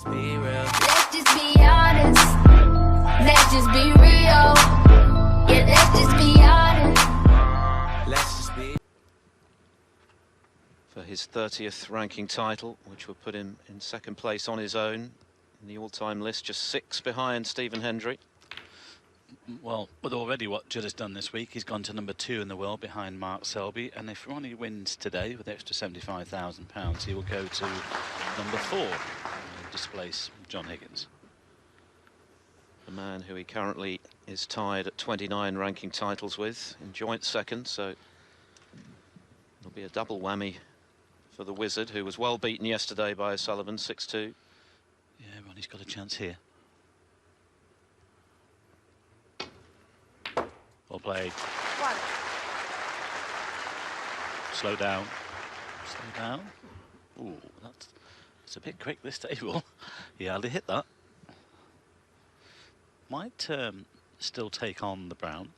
Be real. Let's just be honest. Let's just be real. Yeah, let's just be honest. Let's just be. For his 30th ranking title, which will put him in second place on his own in the all-time list, just 6 behind Stephen Hendry. Well, with already what Judd has done this week, he's gone to number 2 in the world behind Mark Selby, and if Ronnie wins today with extra £75,000, he will go to number 4 and displace John Higgins. The man who he currently is tied at 29 ranking titles with in joint second, so it'll be a double whammy for the Wizard, who was well beaten yesterday by O'Sullivan, 6-2. Yeah, Ronnie's got a chance here. Well played. One. Slow down. Slow down. Ooh, that's a bit quick, this table. He hardly hit that. Might still take on the brown.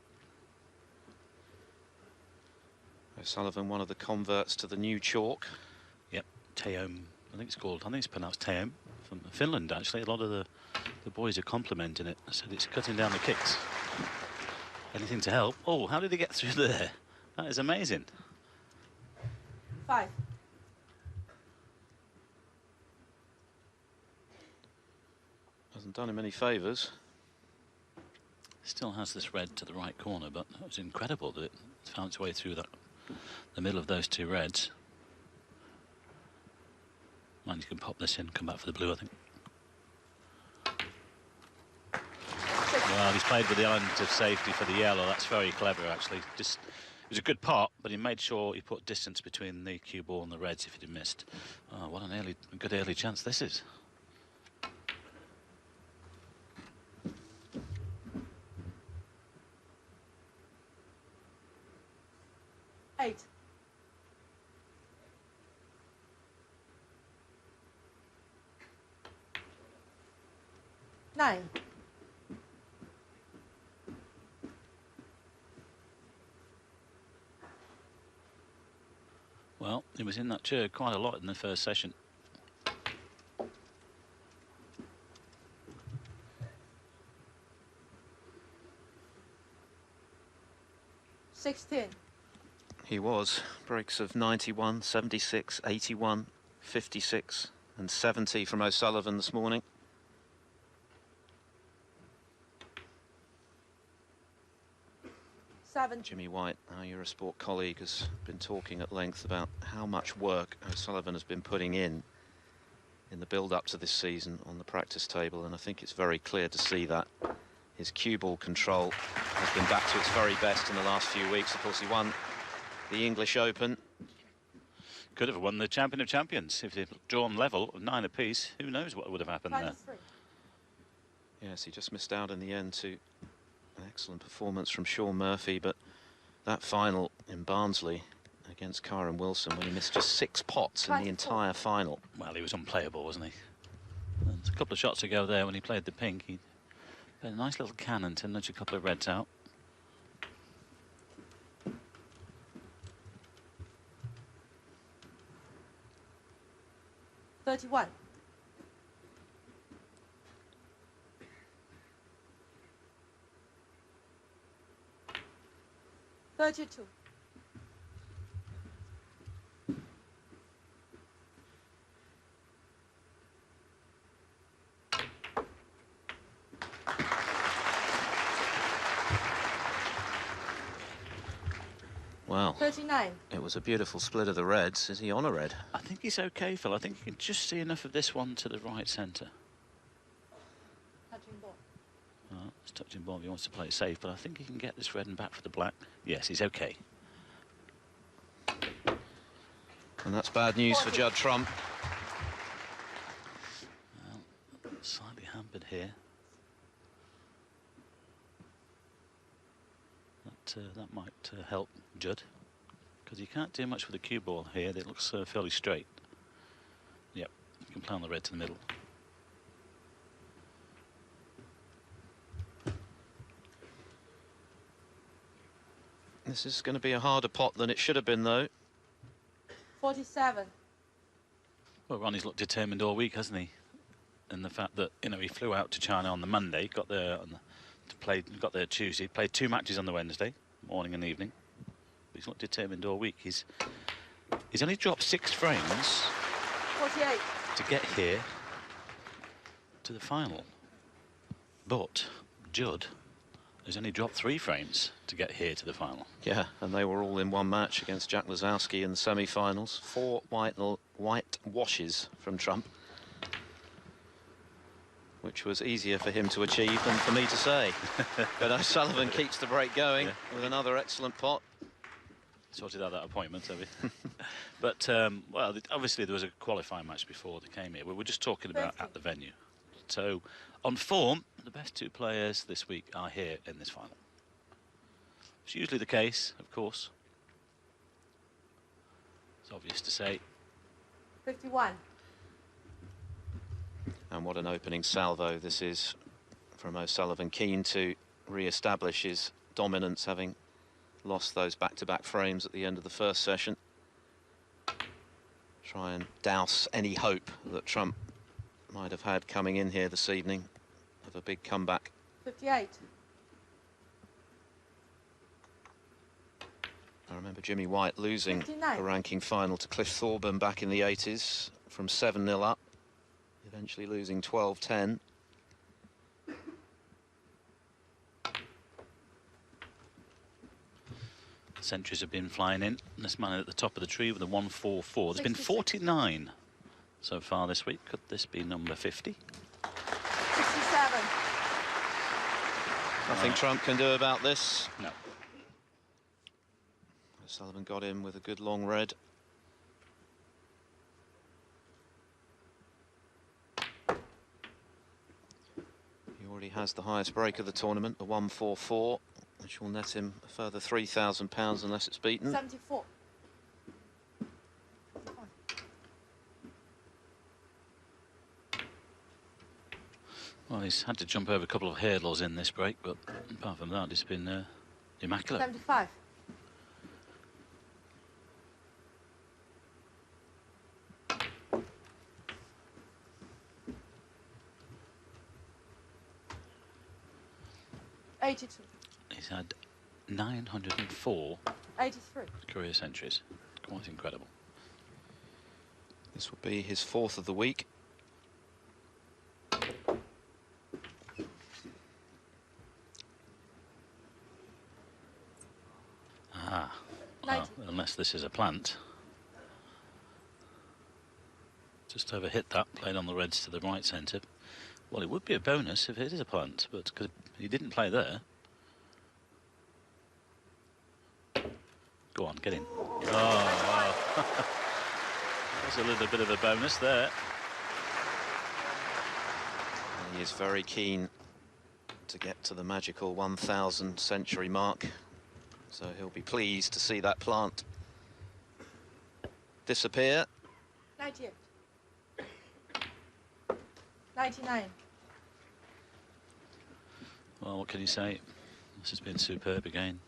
O'Sullivan, one of the converts to the new chalk. Yep, Teom, I think it's pronounced Teom, from Finland, actually. A lot of the boys are complimenting it. I said it's cutting down the kicks. Anything to help. Oh, how did he get through there? That is amazing. 5. Hasn't done him any favours. Still has this red to the right corner, but that was incredible that it found its way through the middle of those two reds. Mind you can pop this in, come back for the blue, I think. Well, he's played with the element of safety for the yellow. That's very clever, actually. Just, it was a good pot, but he made sure he put distance between the cue ball and the reds if it had missed. Oh, what a good early chance this is. Eight. 9. Well, he was in that chair quite a lot in the first session. $16. He was. Breaks of 91, 76, 81, 56 and 70 from O'Sullivan this morning. Jimmy White, our Eurosport colleague, has been talking at length about how much work O'Sullivan has been putting in the build-up to this season on the practice table, and I think it's very clear to see that his cue ball control has been back to its very best in the last few weeks. Of course, he won the English Open. Could have won the Champion of Champions if they'd drawn level, 9 apiece. Who knows what would have happened there? Yes, he just missed out in the end to an excellent performance from Sean Murphy, but that final in Barnsley against Kyron Wilson, when he missed just 6 pots in the entire final. Well, he was unplayable, wasn't he? And a couple of shots ago there when he played the pink, he had a nice little cannon to nudge a couple of reds out. $31. 32. Well, 39. It was a beautiful split of the reds. Is he on a red? I think he's okay, Phil. I think you can just see enough of this one to the right centre. Touching ball. It's touching ball if he wants to play it safe, but I think he can get this red and back for the black. Yes, he's okay. And that's bad news for Judd Trump. Well, slightly hampered here. That might help Judd, because you can't do much with the cue ball here. It looks fairly straight. Yep, you can play on the red to the middle. This is going to be a harder pot than it should have been, though. 47. Well, Ronnie's looked determined all week, hasn't he? in the fact that, you know, he flew out to China on the Monday, got there got there Tuesday, played 2 matches on the Wednesday, morning and evening. He's not determined all week. He's only dropped 6 frames 48. to get here to the final. But Judd has only dropped 3 frames to get here to the final. Yeah, and they were all in one match against Jack Lazowski in the semi-finals. 4 white washes from Trump, which was easier for him to achieve than for me to say. But O'Sullivan keeps the break going with another excellent pot. Sorted out that appointment, have you? But, well, obviously there was a qualifying match before they came here. We were just talking about at the venue. So, on form, the best 2 players this week are here in this final. It's usually the case, of course. It's obvious to say. 51. And what an opening salvo this is from O'Sullivan, keen to re-establish his dominance, having lost those back-to-back frames at the end of the first session. Try and douse any hope that Trump might have had coming in here this evening of a big comeback. 58. I remember Jimmy White losing 59. a ranking final to Cliff Thorburn back in the 80s from 7-0 up, eventually losing 12-10. Centuries have been flying in. This man at the top of the tree with a 144. There's been 66. 49 so far this week. Could this be number 50? 67. Nothing Trump can do about this. No. O'Sullivan got him with a good long red. He already has the highest break of the tournament, the 144, which will net him a further £3,000 unless it's beaten. 74. Well, he's had to jump over a couple of hurdles in this break, but apart from that, it's been immaculate. 75. $82. He's had 904 $83. career centuries. Quite incredible. This will be his 4th of the week. Ah, well, unless this is a plant. Just overhit that, played on the reds to the right centre. Well, it would be a bonus if it is a plant, but because he didn't play there. Go on, get in. Oh, wow. That's a little bit of a bonus there. And he is very keen to get to the magical 1,000 century mark. So he'll be pleased to see that plant disappear. 98. 99. Well, what can you say? This has been superb again.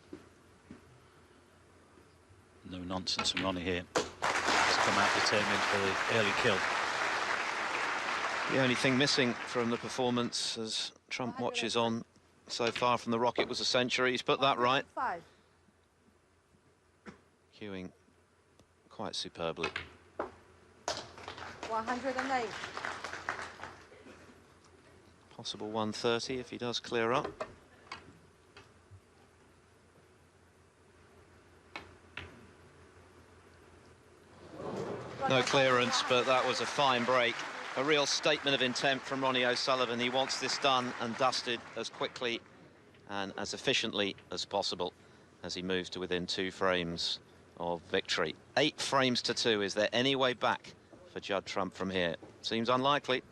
No nonsense from Ronnie here. He's come out determined for the early kill. The only thing missing from the performance as Trump watches on so far from the rocket was a century. He's put that right. 5. Cueing quite superbly. 108. Possible 130 if he does clear up. No clearance, but that was a fine break. A real statement of intent from Ronnie O'Sullivan. He wants this done and dusted as quickly and as efficiently as possible as he moves to within 2 frames of victory. 8 frames to 2. Is there any way back for Judd Trump from here? Seems unlikely.